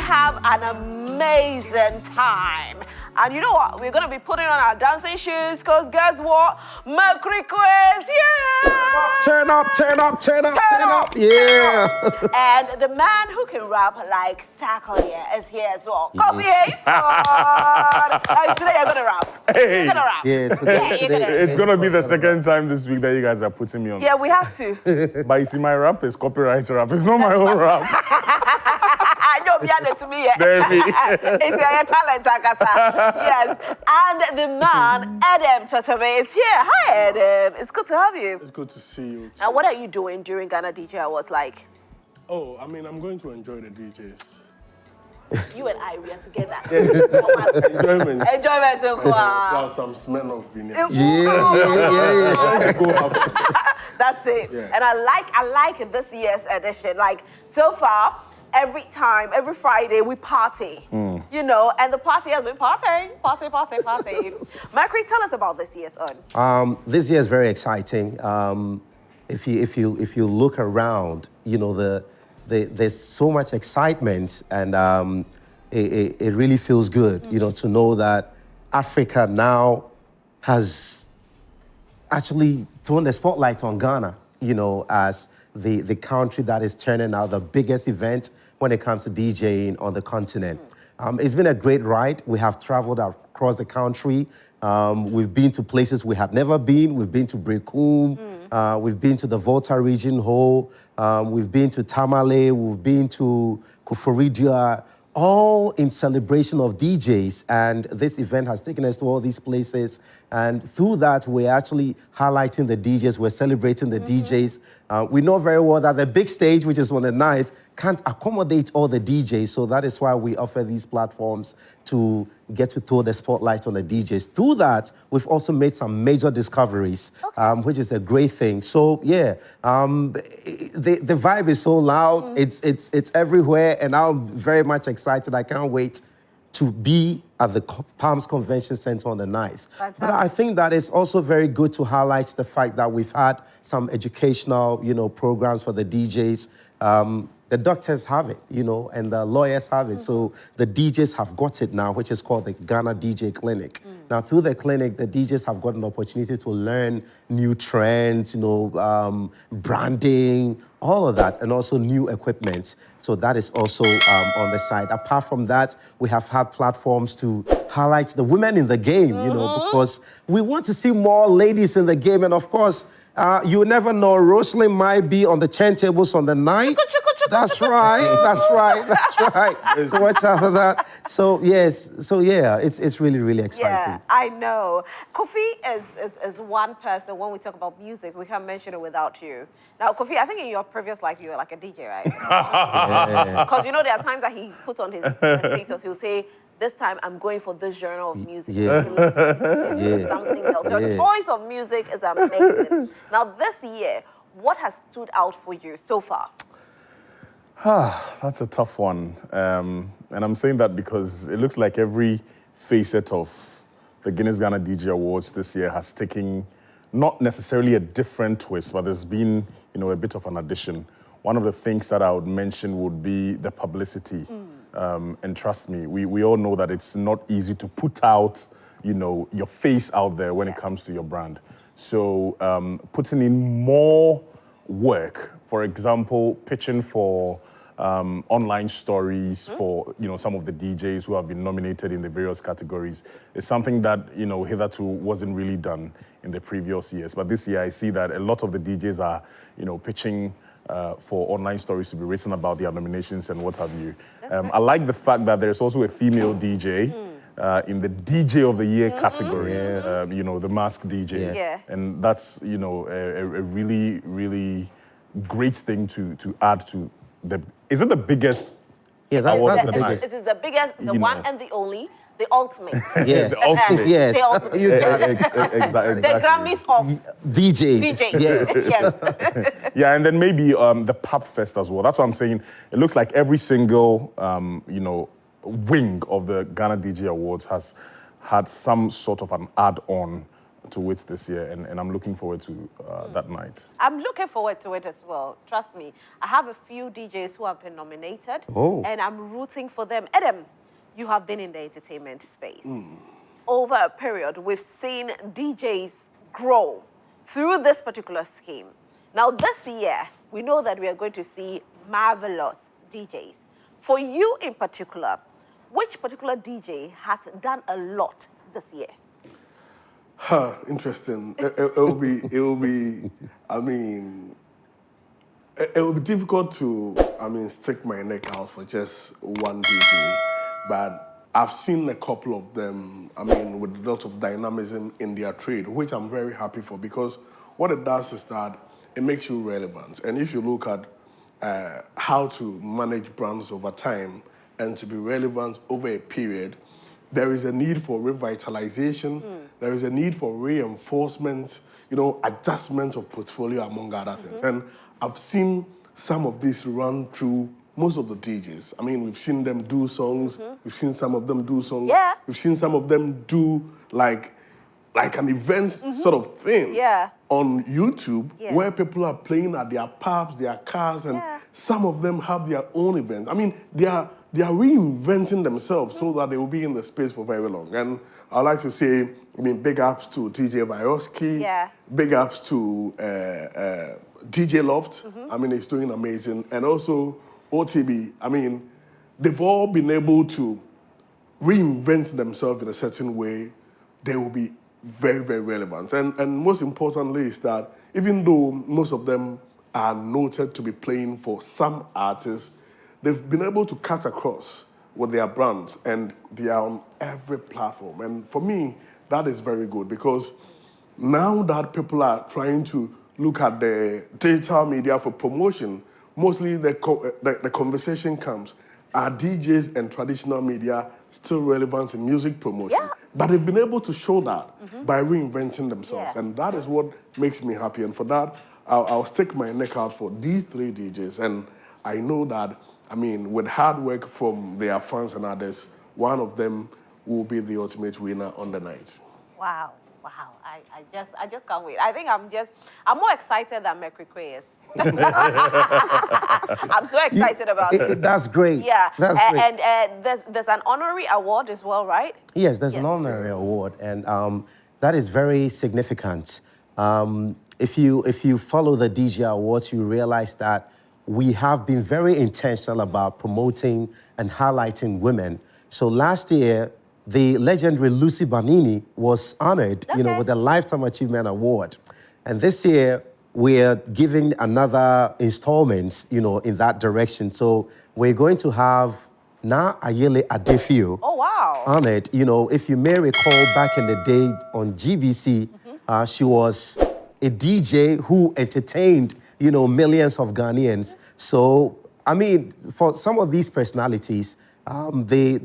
have an amazing time. And you know what? We're going to be putting on our dancing shoes because guess what? Mercury Quiz, yeah! Turn up, turn up, turn up, turn up, yeah! And the man who can rap like Sakoye is here as well. Copy A today you're going to rap. Hey. You're going to rap. Yeah, today, It's going to be the second time this week that you guys are putting me on. Yeah, we have to. But you see, my rap is copyright rap. It's not my own rap. I know, be honest to me. It's your talent, Akasa. Yes. And the man, Adam Totobe, is here. Hi, Adam. It's good to have you. It's good to see you. Now, what are you doing during Ghana DJ Awards? Like, Oh, I mean, I'm going to enjoy the DJs. you and I, we are together. Enjoyment. Enjoyment. Plus some smell of Guinness. Yeah. Go have That's it. Yeah. And I like this year's edition. Like, so far, every Friday, we party. You know, and the party has been partying. Mercury, tell us about this year's on. This year is very exciting. If you look around, you know, there's so much excitement, and it really feels good, you know, to know that Africa now has actually thrown the spotlight on Ghana, you know, as the country that is turning out the biggest event when it comes to DJing on the continent. It's been a great ride. We have traveled across the country. We've been to places we had never been. We've been to Brekum. We've been to the Volta region whole. We've been to Tamale. We've been to Kuforidia, all in celebration of DJs. And this event has taken us to all these places. And through that, we're actually highlighting the DJs. We're celebrating the DJs. We know very well that the big stage, which is on the 9th, can't accommodate all the DJs. So that is why we offer these platforms to get to throw the spotlight on the DJs. Through that, we've also made some major discoveries, which is a great thing. So yeah, the vibe is so loud. It's everywhere, and I'm very much excited. I can't wait to be at the Palms Convention Center on the 9th. But I think that it's also very good to highlight the fact that we've had some educational, you know, programs for the DJs. The doctors have it, you know, and the lawyers have it. So the DJs have got it now, which is called the Ghana DJ Clinic. Now, through the clinic, the DJs have got an opportunity to learn new trends, you know, branding, all of that, and also new equipment. So that is also on the side. Apart from that, we have had platforms to highlight the women in the game, you know, because we want to see more ladies in the game. And of course, you never know, Rosalind might be on the turntables on the 9th. That's right. So watch out for that. So yes, so yeah, it's really, really exciting. Yeah, I know. Kofi is one person, when we talk about music, we can't mention it without you. Now, Kofi, I think in your previous life, you were like a DJ, right? Because, you know, there are times that he puts on his status, he'll say, this time I'm going for this genre of music. Something else. Your choice of music is amazing. Now, this year, what has stood out for you so far? That's a tough one. And I'm saying that because it looks like every facet of the Guinness Ghana DJ Awards this year has taken not necessarily a different twist, but there's been, you know, a bit of an addition. One of the things that I would mention would be the publicity. And trust me, we all know that it's not easy to put out, you know, your face out there when it comes to your brand. So putting in more work, for example, pitching for online stories for, you know, some of the DJs who have been nominated in the various categories is something that, you know, hitherto wasn't really done in the previous years. But this year I see that a lot of the DJs are, you know, pitching for online stories to be written about their nominations and what have you. I like the fact that there's also a female DJ in the DJ of the Year category, you know, the masked DJ. And that's, you know, a really, really great thing to add to the... Is it the biggest? Yeah, that's the biggest. It is the biggest, the one and the only, the ultimate. Yes. The ultimate. Yes. The ultimate. You got it. Exactly. The Grammys of DJs. Yes. Yeah, and then maybe the Pub Fest as well. That's what I'm saying. It looks like every single, you know, wing of the Ghana DJ Awards has had some sort of an add-on to it this year, and I'm looking forward to that night. I'm looking forward to it as well. Trust me. I have a few DJs who have been nominated, and I'm rooting for them. Adam, you have been in the entertainment space. Over a period, we've seen DJs grow through this particular scheme. Now, this year, we know that we are going to see marvelous DJs. For you in particular, which particular DJ has done a lot this year? Interesting. It will be, I mean, it will be difficult to, stick my neck out for just one DJ, but I've seen a couple of them, with a lot of dynamism in their trade, which I'm very happy for, because what it does is that it makes you relevant. And if you look at how to manage brands over time and to be relevant over a period, there is a need for revitalization, there is a need for reinforcement, adjustments of portfolio, among other things. And I've seen some of this run through most of the DJs. We've seen them do songs, we've seen some of them do songs, we've seen some of them do like an event sort of thing on YouTube where people are playing at their pubs, their cars, and some of them have their own events. They are reinventing themselves so that they will be in the space for very long. And I'd like to say, big ups to DJ Vyrosky, big ups to DJ Loft. He's doing amazing. And also OTB. They've all been able to reinvent themselves in a certain way. They will be very, very relevant. And most importantly is that even though most of them are noted to be playing for some artists, they've been able to cut across with their brands, and they are on every platform. And for me, that is very good, because now that people are trying to look at the digital media for promotion, mostly the conversation comes, are DJs and traditional media still relevant in music promotion? But they've been able to show that by reinventing themselves. And that is what makes me happy. And for that, I'll stick my neck out for these three DJs. And I know that, with hard work from their fans and others, one of them will be the ultimate winner on the night. Wow. I just can't wait. I think I'm more excited than Mekrikwe is. I'm so excited about it. That's great. Yeah. That's great. And there's an honorary award as well, right? Yes, there's an honorary award, and that is very significant. If you follow the DJ Awards, you realize that we have been very intentional about promoting and highlighting women. So last year, the legendary Lucy Banini was honored, with the Lifetime Achievement Award. And this year, we're giving another installment, in that direction. So we're going to have Na Ayele Adefio honored. If you may recall, back in the day on GBC, she was a DJ who entertained, millions of Ghanaians. So, for some of these personalities, they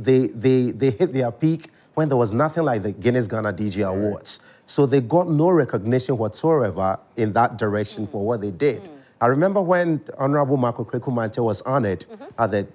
hit their peak when there was nothing like the Guinness Ghana DJ Awards. So they got no recognition whatsoever in that direction for what they did. I remember when Honorable Marco Kweku-Mante was honored at the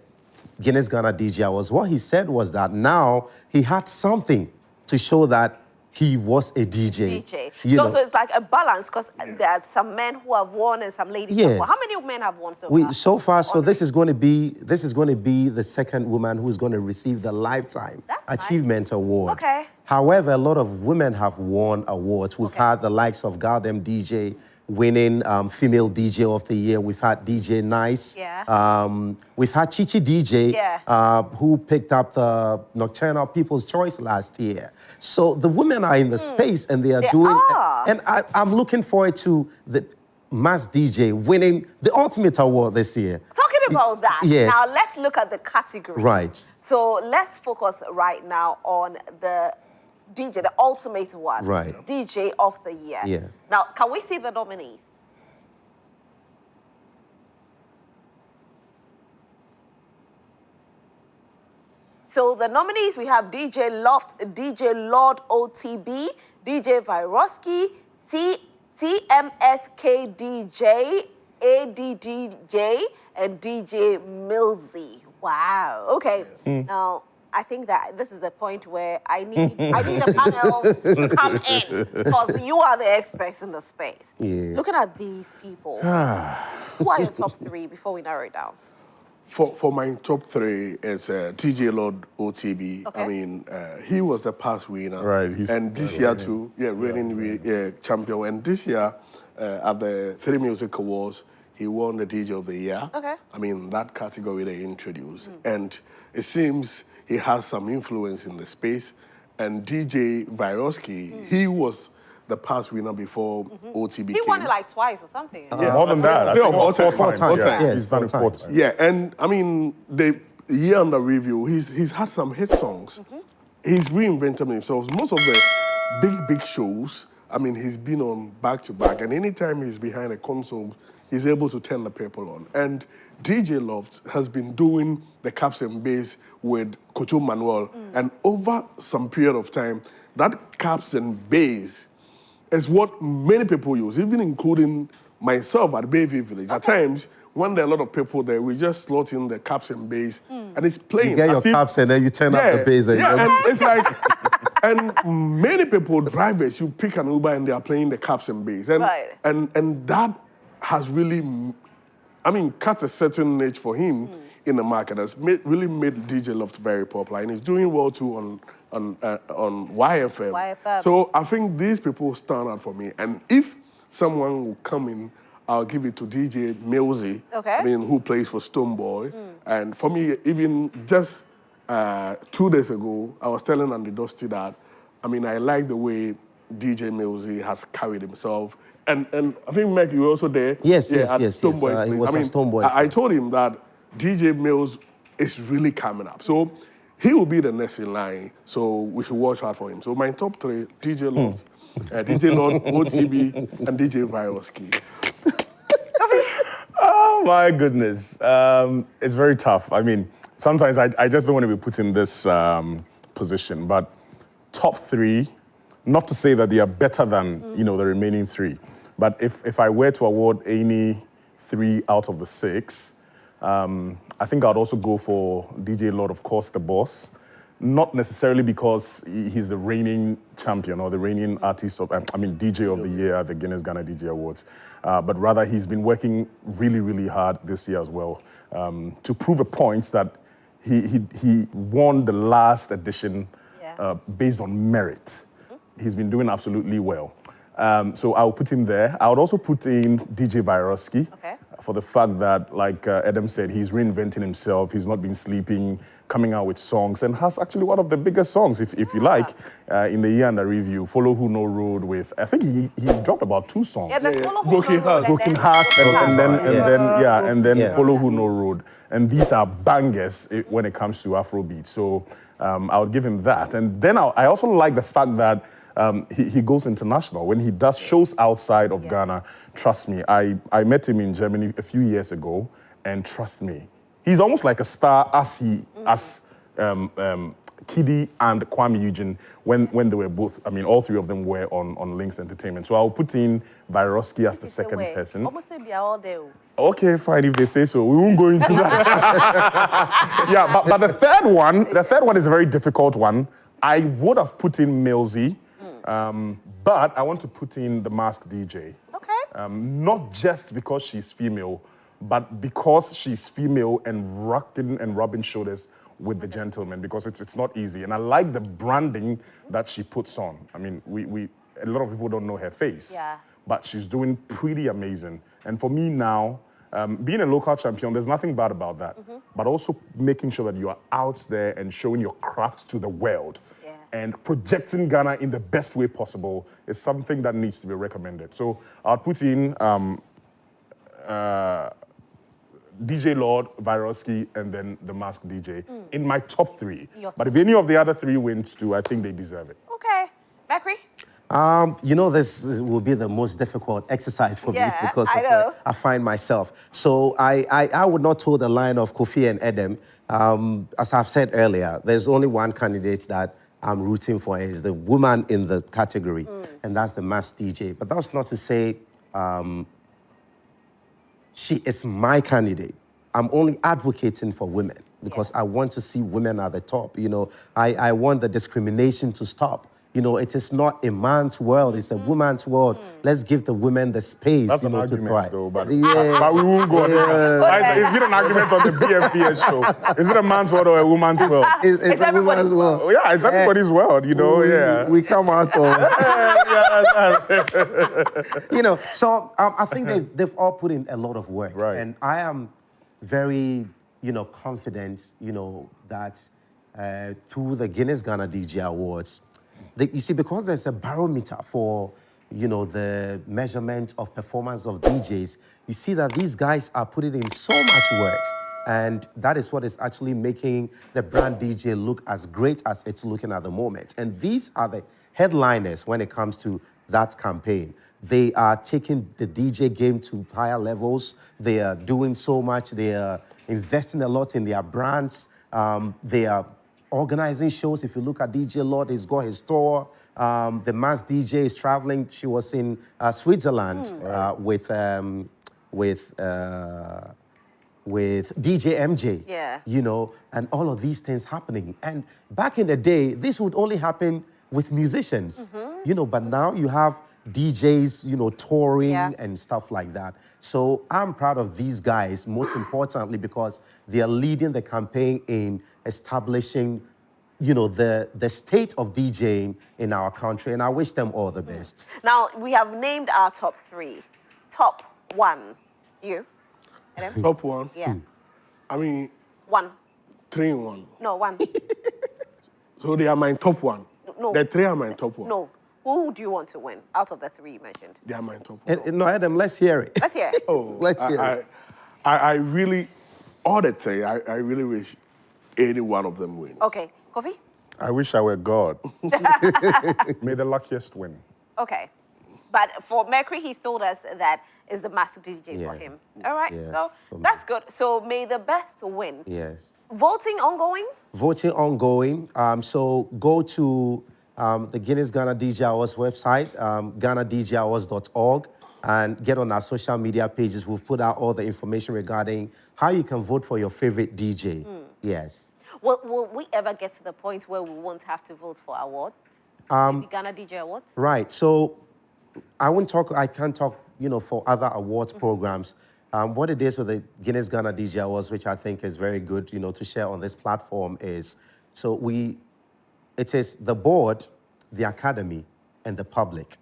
Guinness Ghana DJ Awards, what he said was that now he had something to show that he was a DJ. So it's like a balance, because there are some men who have won and some ladies have won. How many men have won so far? So far, so this is going to be the second woman who is going to receive the Lifetime Achievement Award. However, a lot of women have won awards. We've had the likes of Galdem DJ winning Female DJ of the Year. We've had DJ Nice. We've had Chichi DJ, who picked up the Nocturnal People's Choice last year. So the women are in the space, and they are doing... And I'm looking forward to the Mass DJ winning the Ultimate Award this year. Talking about that, now let's look at the category. Right. So let's focus right now on the DJ, the ultimate one. Right. DJ of the Year. Yeah. Now, can we see the nominees? So the nominees, we have DJ Loft, DJ Lord OTB, DJ Vyrosky, TMSK DJ, ADDJ, and DJ Millsy. Wow. Okay. Now, I think that this is the point where I need a panel to come in because you are the experts in the space. Yeah. Looking at these people, who are your top 3 before we narrow it down? For my top 3, it's TJ Lord OTB. Okay. I mean, he was the past winner. Right. And this year too, reigning champion. And this year, at the 3 Music Awards, he won the DJ of the Year. Okay. I mean, that category they introduced. And it seems he has some influence in the space. And DJ Vyroski, he was the past winner before OTB He came. won it like twice or something. More than that. I Yeah, think 4 four times. times. Yeah. Yes, He's done it 4 times. times. Yeah, and I mean, the year under review, he's had some hit songs. He's reinvented himself. Most of the big shows, I mean, he's been on back-to-back, and anytime he's behind a console, he's able to turn the people on. And DJ Loft has been doing the caps and bass with Kocho Manuel, and over some period of time, that caps and bass is what many people use, even including myself at Bayview Village. At times, when there are a lot of people there, we just slot in the caps and bass, and it's playing. You get your as if- caps and then you turn up the bass. And and it's like, and many people, drivers, you pick an Uber and they are playing the caps and bass, and Right. and that has really, I mean, cut a certain niche for him in the market. Has really made DJ Loft very popular, and he's doing well too on YFM. YFM. So I think these people stand out for me, and if someone will come in, I'll give it to DJ Milsey. Okay. I mean, who plays for Stoneboy. And for me, even just 2 days ago, I was telling Andy Dusty that, I mean, I like the way DJ Milsey has carried himself. And I think, Meg, you were also there. Yes, yes, at yes, Stoneboy's yes. He place. was I mean, at Stoneboy's I place. told him that DJ Mills is really coming up. So he will be the next in line. So we should watch out for him. So my top 3, DJ Lord, DJ Lord, OTB, and DJ Vyroski. Oh my goodness, it's very tough. I mean, sometimes I just don't want to be put in this position. But top 3, not to say that they are better than the remaining 3, but if I were to award any 3 out of the 6, I think I'd also go for DJ Lord, of course, the boss. Not necessarily because he's the reigning champion or the reigning artist of, DJ of the year at the Guinness Ghana DJ Awards, but rather he's been working really, really hard this year as well to prove a point that he won the last edition based on merit. He's been doing absolutely well. So I'll put him there. I would also put in DJ Vyroski for the fact that, like Adam said, he's reinventing himself. He's not been sleeping, coming out with songs, and has actually one of the biggest songs, if you like, in the year under review, Follow Who No Road with, I think he dropped about 2 songs. Yeah, there's Follow Who Broken No Road, Hearts. and Broken Hearts and then Yeah. Follow Who No Road. And these are bangers when it comes to Afrobeat. So I would give him that. And then I also like the fact that he goes international. When he does shows outside of Ghana, trust me, I met him in Germany a few years ago, and trust me, he's almost like a star as Kiddy and Kwame Eugene when they were both, all 3 of them were on Lynx Entertainment. So I'll put in Vyroski as the second person. Almost said they are all there. Okay, fine, if they say so. We won't go into that. Yeah, but the third one is a very difficult one. I would have put in Milsey, but I want to put in the Masked DJ. Okay. Not just because she's female, but because she's female and rocking and rubbing shoulders with the gentleman, because it's not easy. And I like the branding that she puts on. I mean, we a lot of people don't know her face, but she's doing pretty amazing. And for me now, being a local champion, there's nothing bad about that. But also making sure that you are out there and showing your craft to the world. And projecting Ghana in the best way possible is something that needs to be recommended. So I'll put in DJ Lord, Vyroski, and then the Masked DJ in my top 3. But if any of the other 3 wins too, I think they deserve it. Okay. Bakri? This will be the most difficult exercise for me because I of know. where I find myself. So I would not toe the line of Kofi and Edem. As I've said earlier, there's only one candidate that I'm rooting for, is the woman in the category, and that's the Masked DJ. But that's not to say she is my candidate. I'm only advocating for women because I want to see women at the top. You know, I want the discrimination to stop. You know, it is not a man's world, it's a woman's world. Let's give the women the space, That's you an know, to argument, thrive. though, but, Yeah. but we won't go there. It's been an argument on the BFPS show. Is it a man's world or a woman's world? It's a woman's world. Oh, yeah, it's everybody's world, you know, yeah. We come out of... You know, so I think they've all put in a lot of work. Right. And I am very, you know, confident, you know, that through the Guinness Ghana DJ Awards, you see, because there's a barometer for, you know, the measurement of performance of DJs, you see that these guys are putting in so much work. And that is what is actually making the brand DJ look as great as it's looking at the moment. And these are the headliners when it comes to that campaign. They are taking the DJ game to higher levels. They are doing so much. They are investing a lot in their brands. They are organizing shows. If you look at DJ Lord, he's got his tour. The Mass DJ is traveling. She was in Switzerland with DJ MJ. Yeah. You know, and all of these things happening. And back in the day, this would only happen with musicians. You know, but now you have DJs, you know, touring and stuff like that. So I'm proud of these guys, most importantly, because they are leading the campaign in establishing, you know, the state of DJing in our country, and I wish them all the best. Now, we have named our top 3. Top 1. You? Adam? Top 1? Yeah. I mean, 1. 3 in 1. No, 1. So they are my top 1. No. The 3 are my top 1. No. Who do you want to win out of the 3 you mentioned? They are my top 1. No, Adam, let's hear it. Let's hear it. Oh, Let's hear it. I really, all the 3, I really wish any one of them wins. Okay. Kofi? I wish I were God. May the luckiest win. Okay. But for Mercury, he's told us that is the master DJ for him. All right. Yeah. So that's good. So may the best win. Yes. Voting ongoing? Voting ongoing. So go to the Guinness Ghana DJ Awards website, GhanaDJAwards.org, and get on our social media pages. We've put out all the information regarding how you can vote for your favorite DJ. Yes. Will we ever get to the point where we won't have to vote for awards? Maybe Ghana DJ Awards? Right. So I can't talk, you know, for other awards programs. What it is with the Guinness Ghana DJ Awards, which I think is very good, you know, to share on this platform is, so it is the board, the academy, and the public,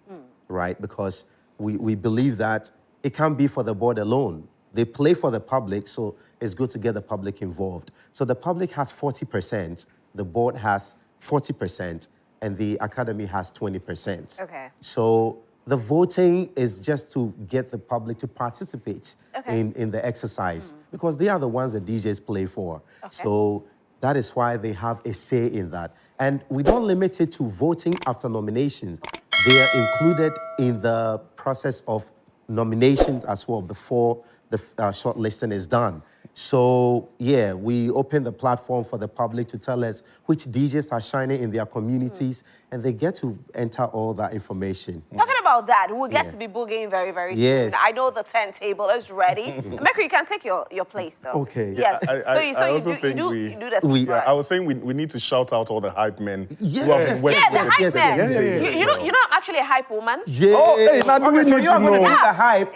right? Because we believe that it can't be for the board alone. They play for the public, so it's good to get the public involved. So the public has 40%, the board has 40%, and the academy has 20%. Okay. So the voting is just to get the public to participate in the exercise because they are the ones that DJs play for. Okay. So that is why they have a say in that. And we don't limit it to voting after nominations. They are included in the process of nominations as well before the shortlisting is done. So, yeah, we open the platform for the public to tell us which DJs are shining in their communities, and they get to enter all that information. Talking about that, we'll get to be boogieing very, very Yes. soon. I know the turntable is ready. Mercury, you can take your place, though. Okay. Yes. I also you think do the thing. I was saying we need to shout out all the hype men Yes. who have been working Yeah, the with hype us. man. yes. You're not actually a hype woman. Yeah. Oh, hey, now do we Okay, so need you're to going to know? be the hype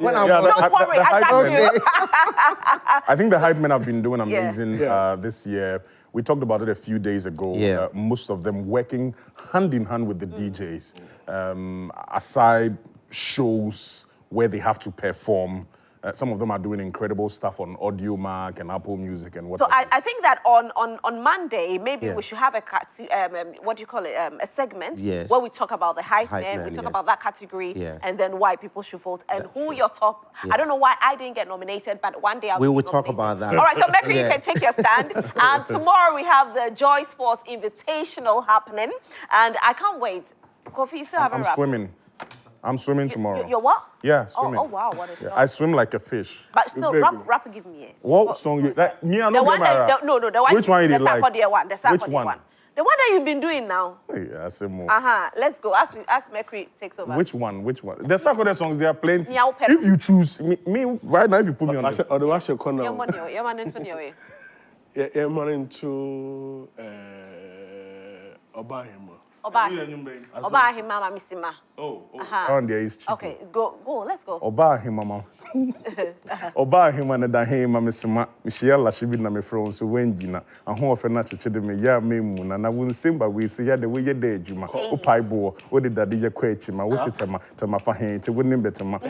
when I'm Don't worry, I got you. I think the hype men have been doing amazing this year. We talked about it a few days ago. Yeah. Most of them working hand in hand with the DJs. Aside shows where they have to perform, some of them are doing incredible stuff on Audio Mac and Apple Music and whatnot. So I think that on Monday, maybe Yeah. we should have what do you call it, a segment Yes. where we talk about the hype Hype man, man, we talk yes. about that category, Yeah. and then why people should vote, and who your top. I don't know why I didn't get nominated, but one day We be will talk nominated. about that. All right, so Mercury, you can Yes. take your stand. And tomorrow we have the Joy Sports Invitational happening, and I can't wait. Kofi, you still haven't I'm wrapped. swimming. I'm swimming tomorrow. You're what? Yeah, swimming. Oh wow, what is Yeah, that? I swim like a fish. But still, rap give me it. What song you like? Me, I The know one that, no, the one. Which one you the did like? Saturday one. The Saturday Which one? The one that you've been doing now. Hey, I say more. Let's go. As Mercury takes over. Which one? The Saturday songs, there are plenty. Yeah, If you choose me right now, if you put me on the Or the wash your corner. Your money, your man into your way. Yeah, man into Obahima. Obahima, Mama Missima. Oh. On there is cheap. Okay, go, let's go. Obahima, mama. Obahima na da hima mesima. Michelle Lashibi na me from so wenjina. Aho ofe na cheche de me ya memu na wunsimba we see ya de we ye de adwuma. O paibo, o de dade ye kwa echima, wo tetema, tema fa hen, te wonim betema.